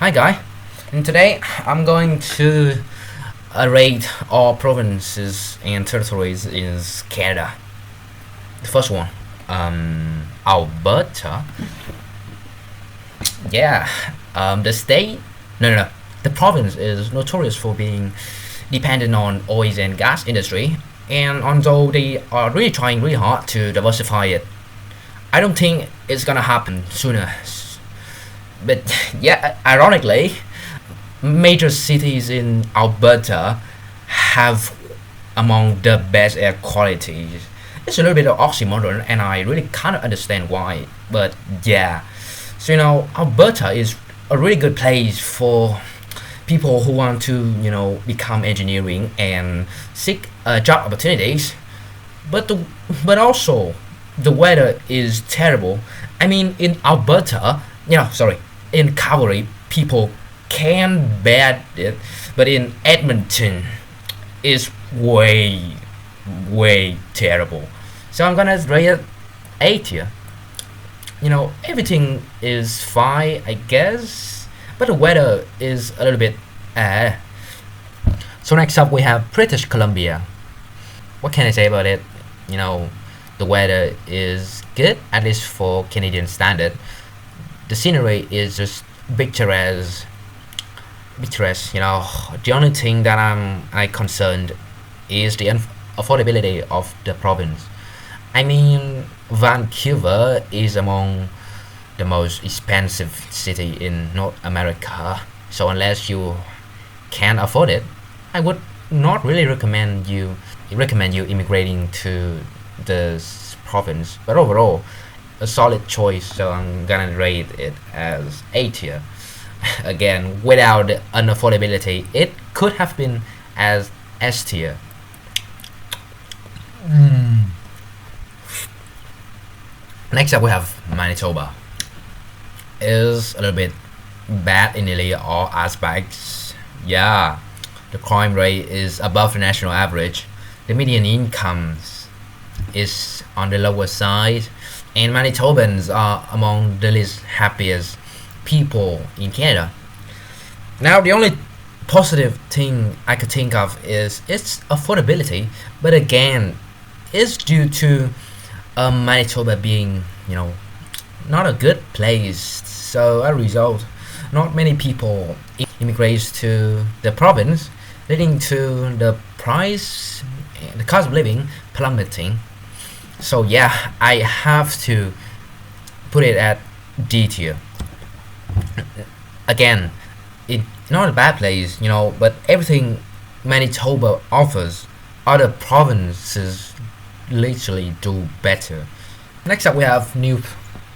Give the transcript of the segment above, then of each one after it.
Hi guy, and today I'm going to rate all provinces and territories in Canada. The first one, Alberta. Yeah, the state, no, the province is notorious for being dependent on oil and gas industry, and although they are really trying really hard to diversify it, I don't think it's gonna happen sooner. But yeah, ironically, major cities in Alberta have among the best air quality. It's a little bit of oxymoron, and I really kind of understand why. But yeah, so Alberta is a really good place for people who want to become engineering and seek job opportunities. But but also the weather is terrible. I mean, in Alberta, in Calgary, people can bear it, but in Edmonton, it's way terrible. So I'm gonna rate it 8 here. Everything is fine, I guess, but the weather is a little bit. So next up we have British Columbia. What can I say about it? The weather is good, at least for Canadian standard. The scenery is just picturesque. The only thing that I concerned is the affordability of the province. I mean, Vancouver is among the most expensive city in North America. So unless you can afford it, I would not really recommend you immigrating to this province. But overall, a solid choice, so I'm gonna rate it as 8 here. Again, without the unaffordability, it could have been as S tier. Next up we have Manitoba. Is a little bit bad in nearly all aspects. Yeah, the crime rate is above the national average. The median incomes is on the lower side, and Manitobans are among the least happiest people in Canada. Now, the only positive thing I could think of is its affordability, but again, it's due to Manitoba being, not a good place. So, as a result, not many people immigrate to the province, leading to the cost of living plummeting. So yeah, I have to put it at D tier. Again, it's not a bad place, but everything Manitoba offers, other provinces literally do better. Next up, we have New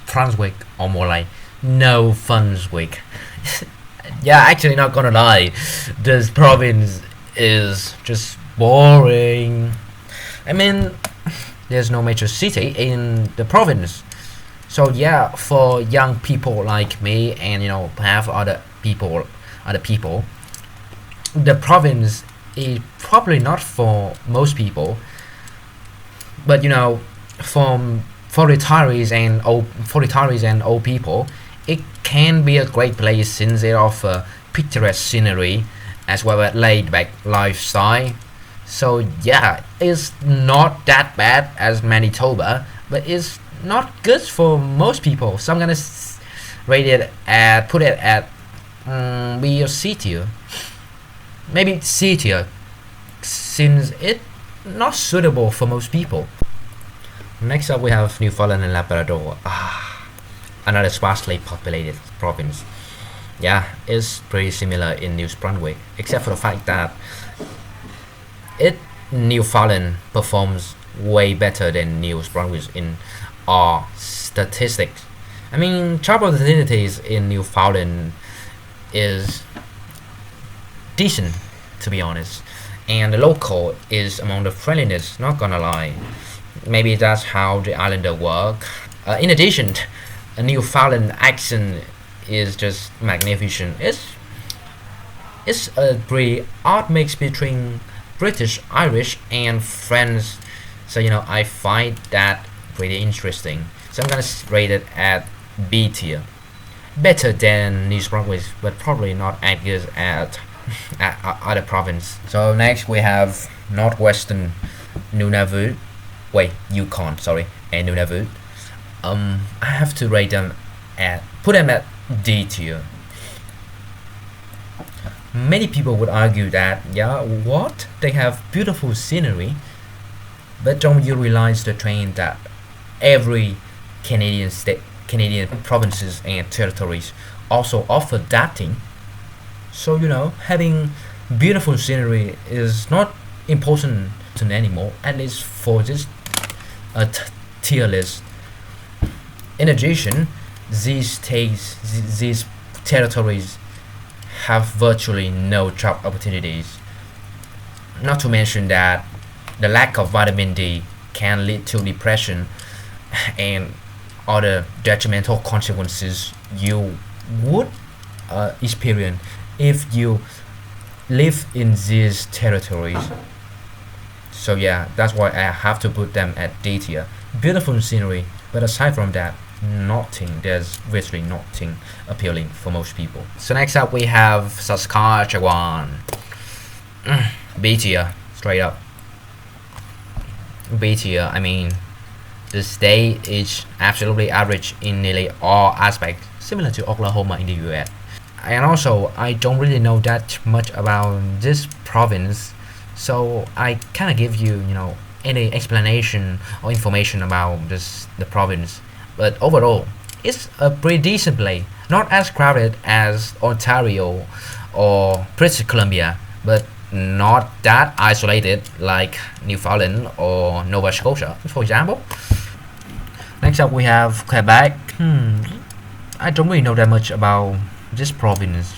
Brunswick, or more like No Funswick. Yeah, actually, not gonna lie, this province is just boring. I mean, there's no major city in the province. So yeah, for young people like me and perhaps other people, the province is probably not for most people. But for retirees and old people, it can be a great place since they offer picturesque scenery as well as laid-back lifestyle. So yeah, it's not that bad as Manitoba, but it's not good for most people. So I'm gonna put it at B or C tier, maybe C tier, since it's not suitable for most people. Next up, we have Newfoundland and Labrador. Another sparsely populated province. Yeah, it's pretty similar in New Brunswick, except for the fact that Newfoundland performs way better than New Brunswick in all statistics. I mean, job opportunities in Newfoundland is decent, to be honest, and the local is among the friendliness. Not gonna lie, maybe that's how the islander work. In addition, a Newfoundland accent is just magnificent. It's a pretty odd mix between British, Irish, and French. So I find that pretty interesting. So I'm gonna rate it at B tier. better than New Brunswick, but probably not as good at other province. So next we have Northwestern Nunavut, wait, Yukon, sorry, and Nunavut. I have to rate them at put them at D tier. Many people would argue that yeah, what they have beautiful scenery, but don't you realize the trend that every Canadian provinces and territories also offer that thing. So having beautiful scenery is not important anymore, at least for this tier list. In addition, these territories have virtually no job opportunities. Not to mention that the lack of vitamin D can lead to depression and other detrimental consequences you would experience if you live in these territories. So yeah, that's why I have to put them at D tier. Beautiful scenery, but aside from that, there's virtually nothing appealing for most people. So next up we have Saskatchewan. B tier, straight up. B tier, I mean, the state is absolutely average in nearly all aspects, similar to Oklahoma in the US. And also, I don't really know that much about this province, so I kind of give you, any explanation or information about the province. But overall, it's a pretty decent place. Not as crowded as Ontario or British Columbia, but not that isolated like Newfoundland or Nova Scotia, for example. Next up, we have Quebec. I don't really know that much about this province.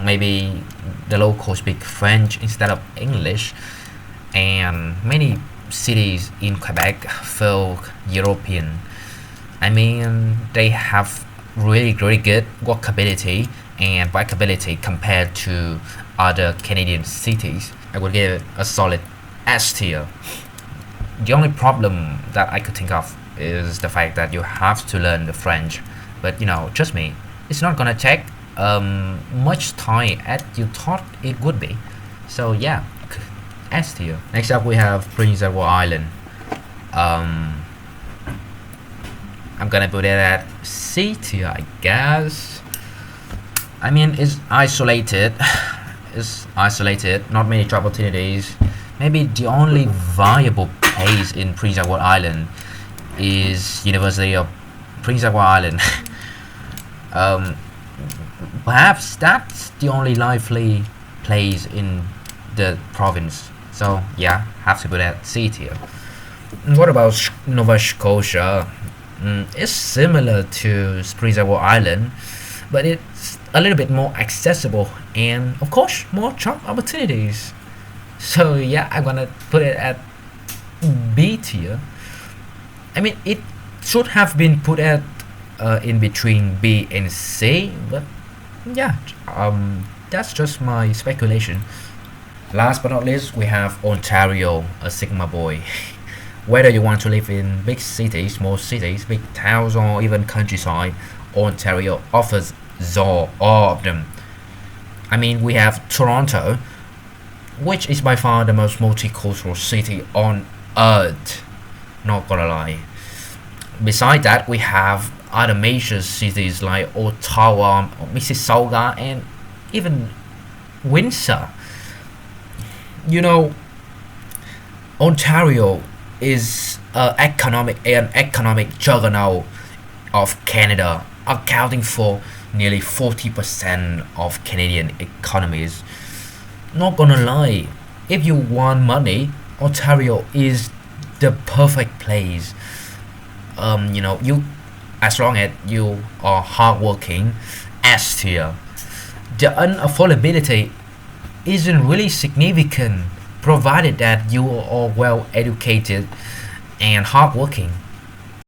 Maybe the locals speak French instead of English, and many cities in Quebec feel European. I mean, they have really good walkability and bikeability compared to other Canadian cities. I would give it a solid S tier. The only problem that I could think of is the fact that you have to learn the French, but trust me, it's not gonna take much time as you thought it would be. So yeah, S tier. Next up we have Prince Edward Island. I'm gonna put it at C tier, I guess. I mean, it's isolated. Not many job opportunities. Maybe the only viable place in Prince Edward Island is University of Prince Edward Island. Perhaps that's the only lively place in the province. So yeah, have to put that C tier. What about Nova Scotia? It's similar to Prince Edward Island, but it's a little bit more accessible and of course more job opportunities. So yeah, I'm gonna put it at B tier. I mean, it should have been put at in between B and C, but yeah, that's just my speculation. Last but not least, we have Ontario, a Sigma boy. Whether you want to live in big cities, small cities, big towns, or even countryside, Ontario offers all of them. I mean, we have Toronto, which is by far the most multicultural city on earth. Not gonna lie. Besides that, we have other major cities like Ottawa, Mississauga, and even Windsor. Ontario is an economic juggernaut of Canada, accounting for nearly 40% of Canadian economies. Not gonna lie, if you want money, Ontario is the perfect place. You as long as you are hardworking, S tier. The unaffordability isn't really significant, provided that you are well educated and hardworking.